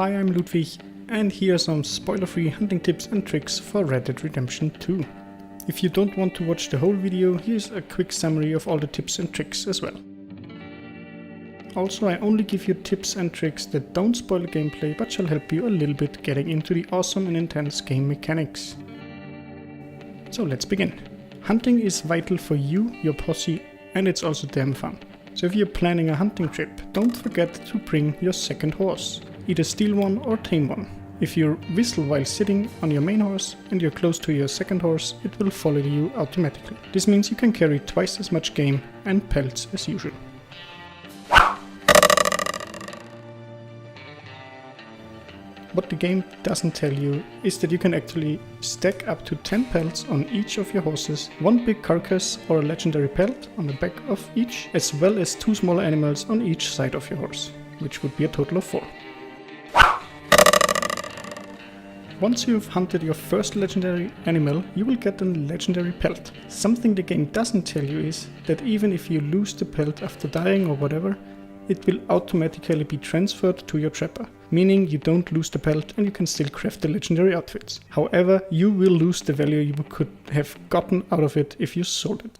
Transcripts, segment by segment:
Hi, I'm Ludwig, and here are some spoiler-free hunting tips and tricks for Red Dead Redemption 2. If you don't want to watch the whole video, here's a quick summary of all the tips and tricks as well. Also, I only give you tips and tricks that don't spoil the gameplay but shall help you a little bit getting into the awesome and intense game mechanics. So let's begin. Hunting is vital for you, your posse, and it's also damn fun. So if you're planning a hunting trip, don't forget to bring your second horse. Either steal one or tame one. If you whistle while sitting on your main horse and you're close to your second horse, it will follow you automatically. This means you can carry twice as much game and pelts as usual. What the game doesn't tell you is that you can actually stack up to 10 pelts on each of your horses, one big carcass or a legendary pelt on the back of each, as well as 2 smaller animals on each side of your horse, which would be a total of 4. Once you've hunted your first legendary animal, you will get a legendary pelt. Something the game doesn't tell you is that even if you lose the pelt after dying or whatever, it will automatically be transferred to your trapper, meaning you don't lose the pelt and you can still craft the legendary outfits. However, you will lose the value you could have gotten out of it if you sold it.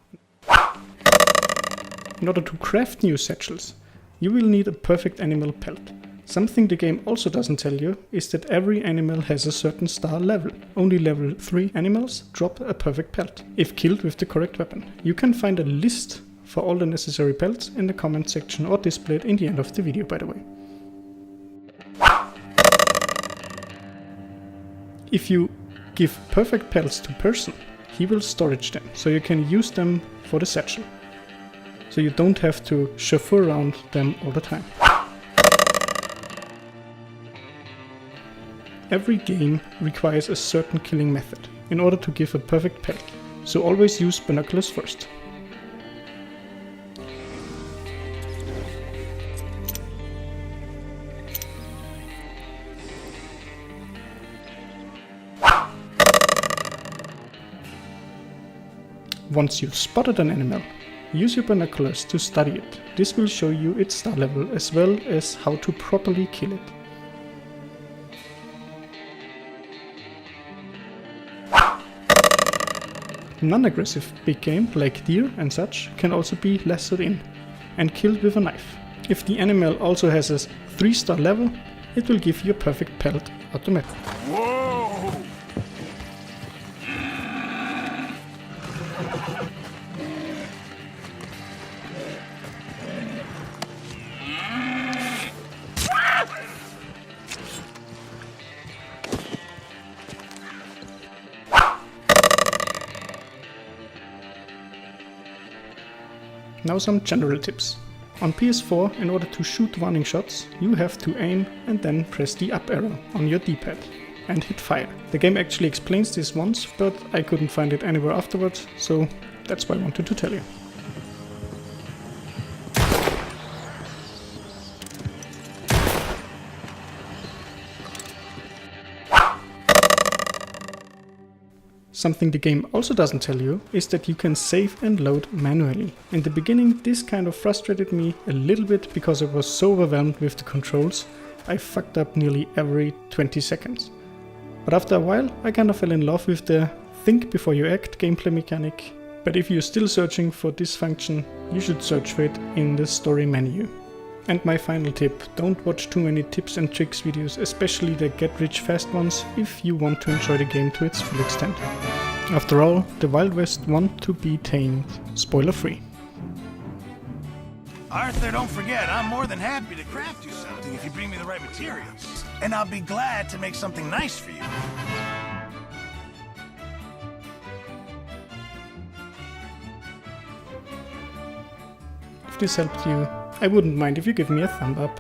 In order to craft new satchels, you will need a perfect animal pelt. Something the game also doesn't tell you is that every animal has a certain star level. Only level 3 animals drop a perfect pelt, if killed with the correct weapon. You can find a list for all the necessary pelts in the comment section or displayed in the end of the video, by the way. If you give perfect pelts to Pearson, he will storage them, so you can use them for the satchel. So you don't have to chauffeur around them all the time. Every game requires a certain killing method in order to give a perfect pelt, so always use binoculars first. Once you've spotted an animal, use your binoculars to study it. This will show you its star level as well as how to properly kill it. Non-aggressive big game like deer and such can also be lassoed in and killed with a knife. If the animal also has a 3-star level, it will give you a perfect pelt automatically. Whoa! Now some general tips. On PS4, in order to shoot warning shots, you have to aim and then press the up arrow on your D-pad and hit fire. The game actually explains this once, but I couldn't find it anywhere afterwards, so that's why I wanted to tell you. Something the game also doesn't tell you is that you can save and load manually. In the beginning this kind of frustrated me a little bit because I was so overwhelmed with the controls, I fucked up nearly every 20 seconds. But after a while I kind of fell in love with the think before you act gameplay mechanic. But if you're still searching for this function, you should search for it in the story menu. And my final tip, don't watch too many tips and tricks videos, especially the get rich fast ones, if you want to enjoy the game to its full extent. After all, the Wild West want to be tamed, spoiler free. Arthur, don't forget, I'm more than happy to craft you something if you bring me the right materials. And I'll be glad to make something nice for you. If this helped you, I wouldn't mind if you give me a thumb up.